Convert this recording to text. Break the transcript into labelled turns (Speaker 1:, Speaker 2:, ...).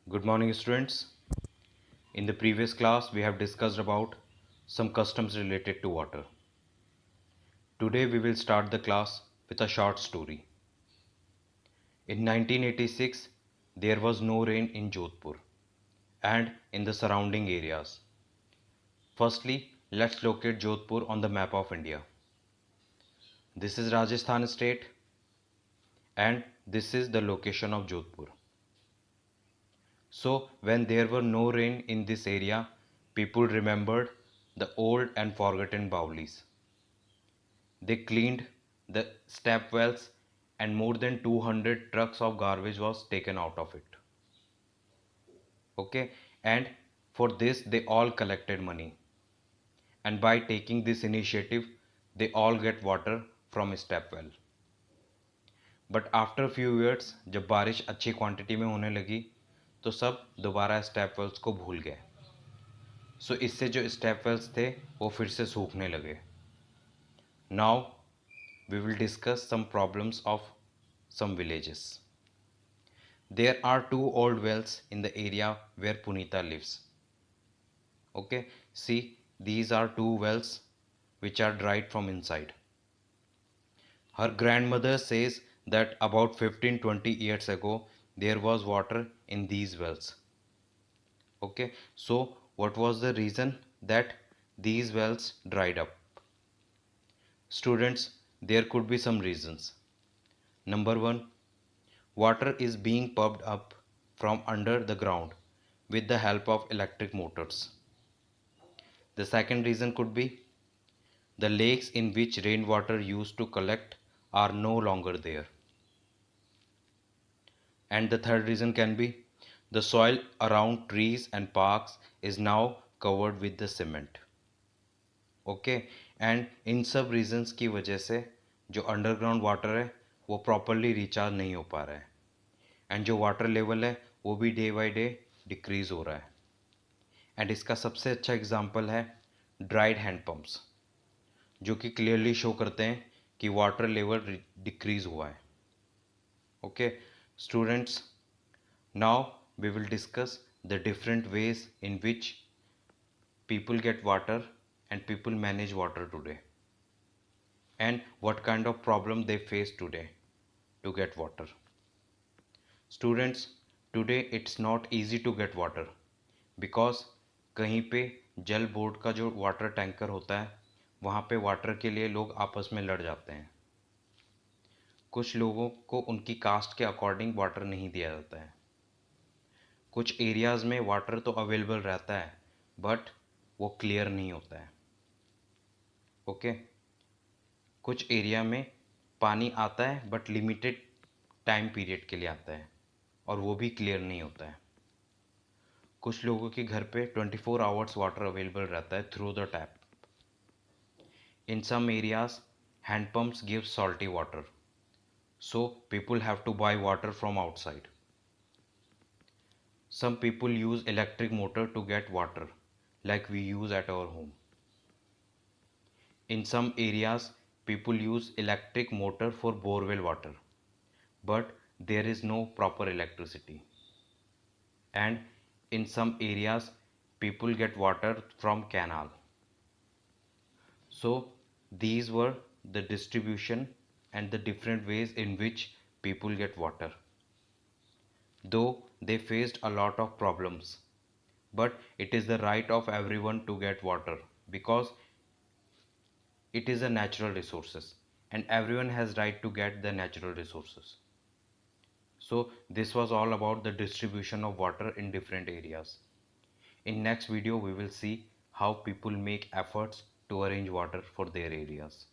Speaker 1: Good morning, students. In the previous class, we have discussed about some customs related to water. Today, we will start the class with a short story. In 1986, there was no rain in Jodhpur and in the surrounding areas. Firstly, let's locate Jodhpur on the map of India. This is Rajasthan state and this is the location of Jodhpur. So, when there were no rain in this area, people remembered the old and forgotten Baulis. They cleaned the step wells and more than 200 trucks of garbage was taken out of it. Okay, and for this they all collected money. And by taking this initiative, they all get water from step well. But after few years जब बारिश अच्छी quantity में होने लगी तो सब दोबारा step Wales को भूल गए. सो इससे जो स्टेप वेल्स थे वो फिर से सूखने लगे. Now we will discuss some problems of some villages. There are two old wells in the area where Punita lives. Okay, see, these are two wells which are dried from inside. Her grandmother says that about 15-20 years ago there was water in these wells. Okay, so what was the reason that these wells dried up? Students, there could be some reasons. Number one, water is being pumped up from under the ground with the help of electric motors. The second reason could be the lakes in which rainwater used to collect are no longer there. And the third reason can be the soil around trees and parks is now covered with the cement. Okay, and in सब reasons की वजह से जो underground water है वो properly recharge नहीं हो पा रहा है एंड जो वाटर लेवल है वो भी डे बाय डे डिक्रीज हो रहा है. एंड इसका सबसे अच्छा एग्जांपल है ड्राइड हैंड पंप्स जो कि क्लियरली शो करते हैं कि वाटर लेवल डिक्रीज हुआ है. Okay students, now we will discuss the different ways in which people get water and people manage water today and what kind of problem they face today to get water. Students, today it's not easy to get water because कहीं पे जल board का जो water tanker होता है वहाँ पे water के लिए लोग आपस में लड़ जाते हैं. कुछ लोगों को उनकी कास्ट के अकॉर्डिंग वाटर नहीं दिया जाता है. कुछ एरियाज़ में वाटर तो अवेलेबल रहता है बट वो क्लियर नहीं होता है. ओके, कुछ एरिया में पानी आता है बट लिमिटेड टाइम पीरियड के लिए आता है और वो भी क्लियर नहीं होता है. कुछ लोगों के घर पे 24 आवर्स वाटर अवेलेबल रहता है through the tap. In some areas hand pumps give salty water so people have to buy water from outside. Some people use electric motor to get water like we use at our home. In some areas, people use electric motor for borewell water, but there is no proper electricity. And in some areas, people get water from canal. So these were the distribution and the different ways in which people get water. Though they faced a lot of problems, but it is the right of everyone to get water because it is a natural resources and everyone has right to get the natural resources. So this was all about the distribution of water in different areas. In next video we will see how people make efforts to arrange water for their areas.